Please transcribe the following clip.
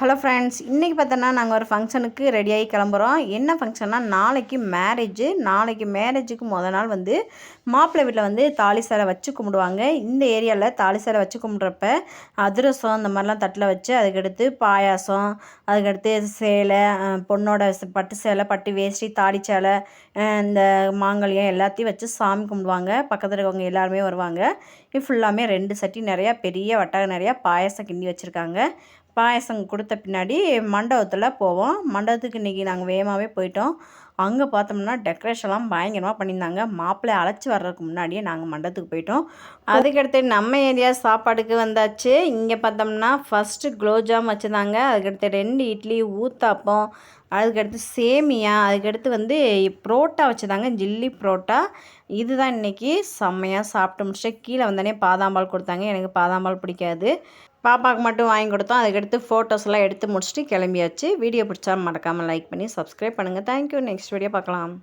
Hello friends, இன்றைக்கி பார்த்தோன்னா நாங்கள் ஒரு ஃபங்க்ஷனுக்கு ரெடியாகி கிளம்புறோம். என்ன ஃபங்க்ஷன்னா, நாளைக்கு மேரேஜுக்கு நாள் வந்து மாப்பிள்ளை வீட்டில் வந்து தாலி சேலை வச்சு கும்பிடுவாங்க. இந்த ஏரியாவில் தாலி சேலை வச்சு கும்பிட்றப்ப அதிரசம் இந்த மாதிரிலாம் தட்டில் வச்சு, அதுக்கடுத்து பாயாசம், அதுக்கடுத்து சேலை, பொண்ணோட பட்டு சேலை, பட்டு வேஷ்டி, தாலி சேலை, இந்த மாங்கல்யம் எல்லாத்தையும் வச்சு சாமி கும்பிடுவாங்க. பக்கத்தில் இருக்கவங்க எல்லாருமே வருவாங்க. இது ஃபுல்லாமே 2 சட்டி நிறையா பெரிய வட்டாக நிறையா பாயாசம் கிண்டி வச்சுருக்காங்க. பாயாசம் கொடுத்த பின்னாடி மண்டபத்தில் போவோம். மண்டபத்துக்கு இன்றைக்கி நாங்கள் வேகமாகவே போயிட்டோம். அங்கே பார்த்தோம்னா டெக்கரேஷன்லாம் பயங்கரமாக பண்ணியிருந்தாங்க. மாப்பிள்ளையை அழைச்சி வர்றதுக்கு முன்னாடியே நாங்கள் மண்டபத்துக்கு போயிட்டோம். அதுக்கடுத்து நம்ம ஏரியா சாப்பாடுக்கு வந்தாச்சு. இங்கே பார்த்தோம்னா ஃபஸ்ட்டு குலோப்ஜாம் வச்சுருந்தாங்க. அதுக்கடுத்து 2 இட்லி, ஊத்தாப்பம், அதுக்கடுத்து சேமியா, அதுக்கடுத்து வந்து புரோட்டா வச்சுருந்தாங்க, ஜில்லி புரோட்டா. இதுதான் இன்றைக்கி செம்மையாக சாப்பிட்டு முடிச்சுட்டு கீழே வந்தோடனே பாதாம்பால் கொடுத்தாங்க. எனக்கு பாதாம்பால் பிடிக்காது. பாப்பாவுக்கு மட்டும் வாங்கி கொடுத்தோம். அதுக்கடுத்து ஃபோட்டோஸ்லாம் எடுத்து முடிச்சுட்டு கிளம்பியாச்சு. வீடியோ பிடிச்சா மறக்காமல் லைக் பண்ணி சப்ஸ்கிரைப் பண்ணுங்கள். தேங்க்யூ. நெக்ஸ்ட் வீடியோ பார்க்கலாம்.